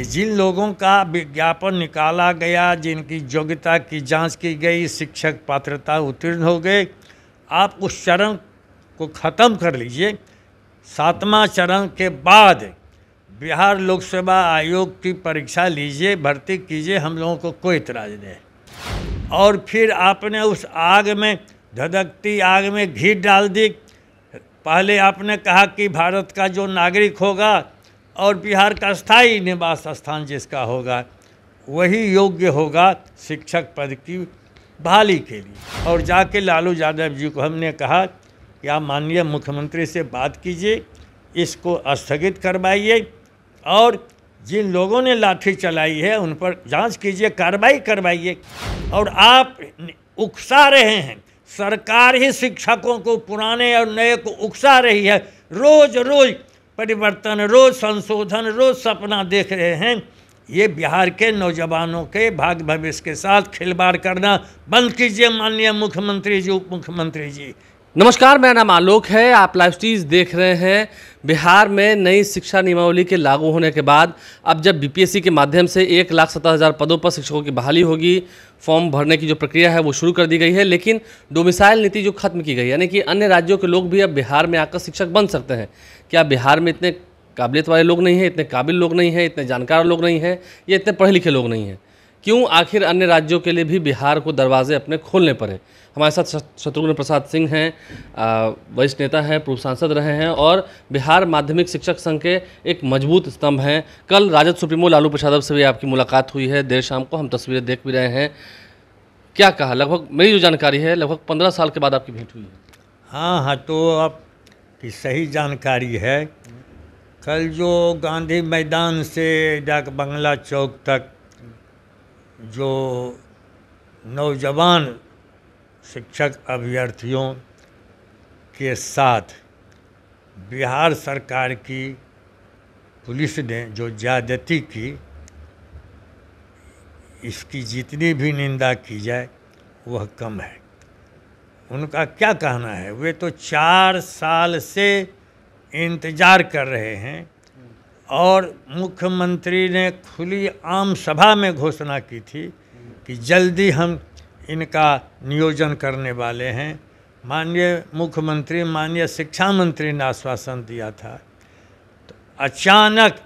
जिन लोगों का विज्ञापन निकाला गया, जिनकी योग्यता की जांच की गई, शिक्षक पात्रता उत्तीर्ण हो गए, आप उस चरण को ख़त्म कर लीजिए। 7वां चरण के बाद बिहार लोक सेवा आयोग की परीक्षा लीजिए, भर्ती कीजिए, हम लोगों को कोई इतराज़ नहीं। और फिर आपने उस आग में, धधकती आग में घी डाल दी। पहले आपने कहा कि भारत का जो नागरिक होगा और बिहार का स्थायी निवास स्थान जिसका होगा वही योग्य होगा शिक्षक पद की बहाली के लिए। और जाके लालू यादव जी को हमने कहा कि आप माननीय मुख्यमंत्री से बात कीजिए, इसको स्थगित करवाइए और जिन लोगों ने लाठी चलाई है उन पर जांच कीजिए, कार्रवाई करवाइए। और आप उकसा रहे हैं, सरकार ही शिक्षकों को, पुराने और नए को उकसा रही है। रोज रोज परिवर्तन, रोज संशोधन, रोज सपना देख रहे हैं। ये बिहार के नौजवानों के भाग्य भविष्य के साथ खिलवाड़ करना बंद कीजिए माननीय मुख्यमंत्री जी, उप मुख्यमंत्री जी। नमस्कार, मेरा नाम आलोक है। आप लाइव स्ट्रीज देख रहे हैं। बिहार में नई शिक्षा नियमावली के लागू होने के बाद अब जब बीपीएससी के माध्यम से 1,70,000 पदों पर शिक्षकों की बहाली होगी, फॉर्म भरने की जो प्रक्रिया है वो शुरू कर दी गई है। लेकिन डोमिसाइल नीति जो खत्म की गई, यानी कि अन्य राज्यों के लोग भी अब बिहार में आकर शिक्षक बन सकते हैं। क्या बिहार में इतने काबिलियत वाले लोग नहीं हैं, इतने काबिल लोग नहीं हैं, इतने जानकार लोग नहीं हैं, या इतने पढ़े लिखे लोग नहीं हैं? क्यों आखिर अन्य राज्यों के लिए भी बिहार को दरवाजे अपने खोलने पड़े? हमारे साथ शत्रुघ्न प्रसाद सिंह हैं, वरिष्ठ नेता हैं, पूर्व सांसद रहे हैं और बिहार माध्यमिक शिक्षक संघ के एक मजबूत स्तंभ हैं। कल राजद सुप्रीमो लालू प्रसाद से भी आपकी मुलाकात हुई है, देर शाम को हम तस्वीरें देख भी रहे हैं। क्या कहा? लगभग मेरी जो जानकारी है लगभग 15 साल के बाद आपकी भेंट हुई है। हाँ, तो आपकी सही जानकारी है। कल जो गांधी मैदान से डाक बंगला चौक तक जो नौजवान शिक्षक अभ्यर्थियों के साथ बिहार सरकार की पुलिस ने जो ज्यादती की, इसकी जितनी भी निंदा की जाए वह कम है। उनका क्या कहना है, वे तो 4 साल से इंतज़ार कर रहे हैं और मुख्यमंत्री ने खुली आम सभा में घोषणा की थी कि जल्दी हम इनका नियोजन करने वाले हैं। माननीय मुख्यमंत्री, माननीय शिक्षा मंत्री ने आश्वासन दिया था। तो अचानक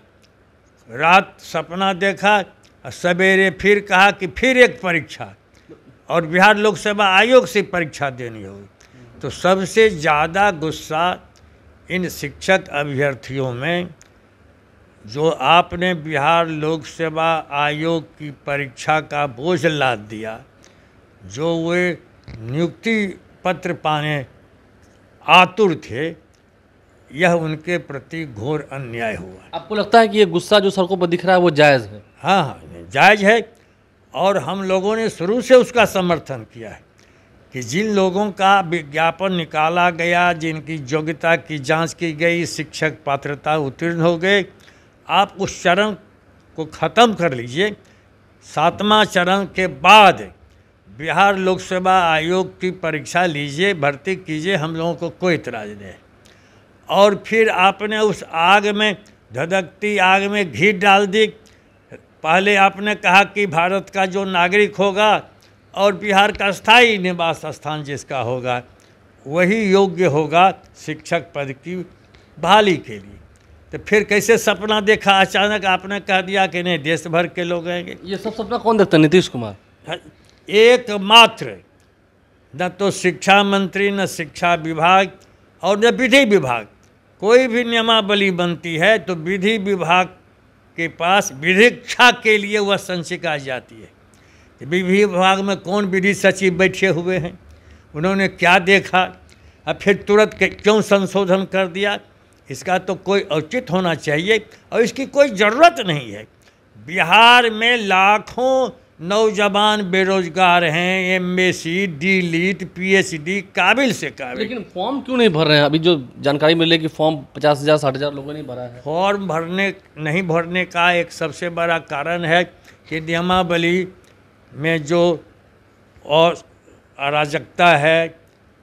रात सपना देखा और सवेरे फिर कहा कि फिर एक परीक्षा और बिहार लोक सेवा आयोग से परीक्षा देनी होगी। तो सबसे ज़्यादा गुस्सा इन शिक्षक अभ्यर्थियों में, जो आपने बिहार लोक सेवा आयोग की परीक्षा का बोझ लाद दिया, जो वे नियुक्ति पत्र पाने आतुर थे, यह उनके प्रति घोर अन्याय हुआ। आपको लगता है कि ये गुस्सा जो सड़कों पर दिख रहा है वो जायज़ है? हाँ, जायज़ है और हम लोगों ने शुरू से उसका समर्थन किया है कि जिन लोगों का विज्ञापन निकाला गया, जिनकी योग्यता की जांच की गई, शिक्षक पात्रता उत्तीर्ण हो गए, आप उस चरण को ख़त्म कर लीजिए। 7वां चरण के बाद बिहार लोक सेवा आयोग की परीक्षा लीजिए, भर्ती कीजिए, हम लोगों को कोई इतराज़ नहीं। और फिर आपने उस आग में, धधकती आग में घी डाल दी। पहले आपने कहा कि भारत का जो नागरिक होगा और बिहार का स्थायी निवास स्थान जिसका होगा वही योग्य होगा शिक्षक पद की बहाली के लिए। तो फिर कैसे सपना देखा? अचानक आपने कह दिया कि नहीं, देश भर के लोग आएंगे। ये सब सपना कौन देखता है? नीतीश कुमार एकमात्र, न तो शिक्षा मंत्री, न शिक्षा विभाग और न विधि विभाग। कोई भी नियमावली बनती है तो विधि विभाग के पास विधिक्षा के लिए वह संचिका जाती है। विधि विभाग में कौन विधि सचिव बैठे हुए हैं, उन्होंने क्या देखा, अब फिर तुरंत क्यों संशोधन कर दिया? इसका तो कोई औचित्य होना चाहिए और इसकी कोई ज़रूरत नहीं है। बिहार में लाखों नौजवान बेरोजगार हैं, एमएससी, डीलिट, पीएचडी, काबिल से काबिल। लेकिन फॉर्म क्यों नहीं भर रहे हैं? अभी जो जानकारी मिली कि फॉर्म 50,000 60,000 लोगों ने भरा है। फॉर्म नहीं भरने का एक सबसे बड़ा कारण है कि नियमावली में जो और अराजकता है,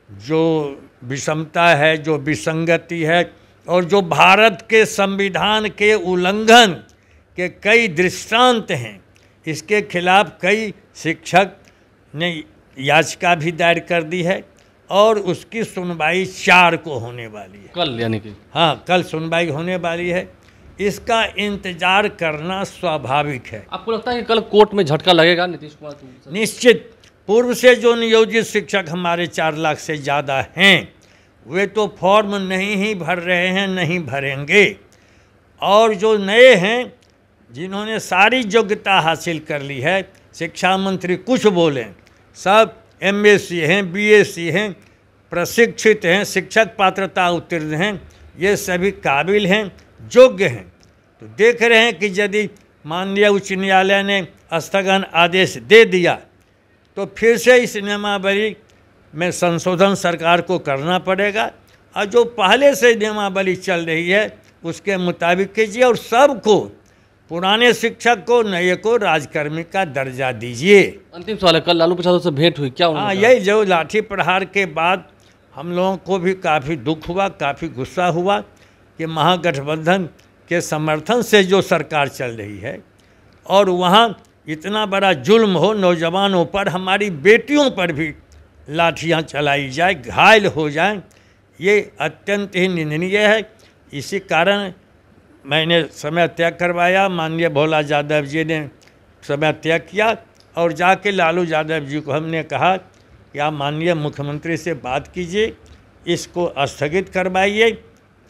जो विषमता है, जो विसंगति है और जो भारत के संविधान के उल्लंघन के कई दृष्टांत हैं। इसके खिलाफ कई शिक्षक ने याचिका भी दायर कर दी है और उसकी सुनवाई 4 को होने वाली है। कल यानी कि हाँ, कल सुनवाई होने वाली है। इसका इंतजार करना स्वाभाविक है। आपको लगता है कि कल कोर्ट में झटका लगेगा नीतीश कुमार को? निश्चित। पूर्व से जो नियोजित शिक्षक हमारे 4 लाख से ज़्यादा हैं, वे तो फॉर्म नहीं ही भर रहे हैं, नहीं भरेंगे। और जो नए हैं, जिन्होंने सारी योग्यता हासिल कर ली है, शिक्षा मंत्री कुछ बोलें, सब MSc हैं, BSc हैं, प्रशिक्षित हैं, शिक्षक पात्रता उत्तीर्ण हैं, ये सभी काबिल हैं, योग्य हैं। तो देख रहे हैं कि यदि माननीय उच्च न्यायालय ने स्थगन आदेश दे दिया तो फिर से इस नियमावली में संशोधन सरकार को करना पड़ेगा और जो पहले से नियमावली चल रही है उसके मुताबिक कीजिए और सबको, पुराने शिक्षक को, नए को राजकर्मी का दर्जा दीजिए। अंतिम सवाल है, कल लालू प्रसाद से भेंट हुई, क्या हाँ, यही जो लाठी प्रहार के बाद हम लोगों को भी काफ़ी दुख हुआ, काफ़ी गुस्सा हुआ कि महागठबंधन के समर्थन से जो सरकार चल रही है और वहाँ इतना बड़ा जुल्म हो, नौजवानों पर, हमारी बेटियों पर भी लाठियाँ चलाई जाए, घायल हो जाएं, ये अत्यंत ही निंदनीय है। इसी कारण मैंने समय त्याग करवाया। माननीय भोला यादव जी ने समय त्याग किया और जाके लालू यादव जी को हमने कहा कि आप माननीय मुख्यमंत्री से बात कीजिए, इसको स्थगित करवाइए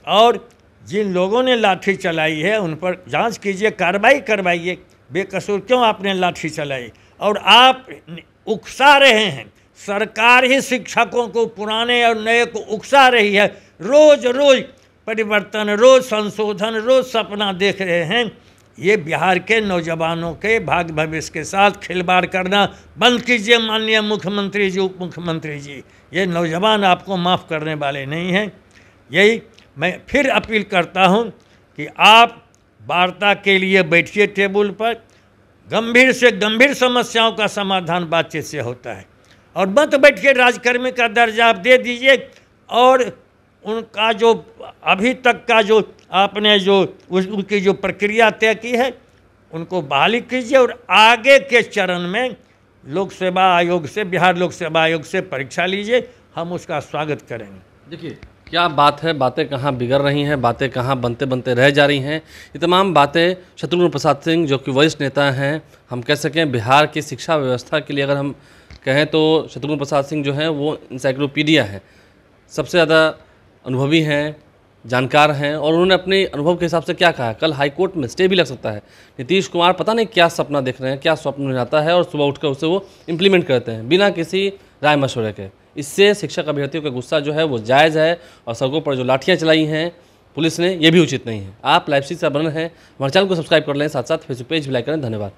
और जिन लोगों ने लाठी चलाई है उन पर जांच कीजिए, कार्रवाई करवाइए। बेकसूर क्यों आपने लाठी चलाई? और आप उकसा रहे हैं, सरकार ही शिक्षकों को, पुराने और नए को उकसा रही है। रोज रोज परिवर्तन, रोज संशोधन, रोज सपना देख रहे हैं। ये बिहार के नौजवानों के भाग्य भविष्य के साथ खिलवाड़ करना बंद कीजिए माननीय मुख्यमंत्री जी, उप मुख्यमंत्री जी। ये नौजवान आपको माफ़ करने वाले नहीं हैं। यही मैं फिर अपील करता हूं कि आप वार्ता के लिए बैठिए टेबल पर। गंभीर से गंभीर समस्याओं का समाधान बातचीत से होता है और मत बैठिए राजकर्मी का दर्जा आप दे दीजिए और उनका जो अभी तक का जो आपने जो उनकी जो प्रक्रिया तय की है उनको बहाली कीजिए और आगे के चरण में लोक सेवा आयोग से, बिहार लोक सेवा आयोग से परीक्षा लीजिए, हम उसका स्वागत करेंगे। देखिए क्या बात है, बातें कहाँ बिगड़ रही हैं, बातें कहाँ बनते बनते रह जा रही हैं। ये तमाम बातें शत्रुघ्न प्रसाद सिंह जो कि वरिष्ठ नेता हैं, हम कह सकें बिहार की शिक्षा व्यवस्था के लिए अगर हम कहें तो शत्रुघ्न प्रसाद सिंह जो हैं वो इंसाइक्लोपीडिया है, सबसे ज़्यादा अनुभवी हैं, जानकार हैं और उन्होंने अपने अनुभव के हिसाब से क्या कहा। कल हाईकोर्ट में स्टे भी लग सकता है। नीतीश कुमार पता नहीं क्या सपना देख रहे हैं, क्या स्वप्न में आता है और सुबह उठकर उसे वो इम्प्लीमेंट करते हैं बिना किसी राय मशवरे के। इससे शिक्षक अभ्यर्थियों का गुस्सा जो है वो जायज़ है और सड़कों पर जो लाठियाँ चलाई हैं पुलिस ने, ये भी उचित नहीं है। आप लाइव स्ट्रीम से बने हैं, हमारे चैनल को सब्सक्राइब कर लें, साथ साथ फेसबुक पेज भी लाइक करें। धन्यवाद।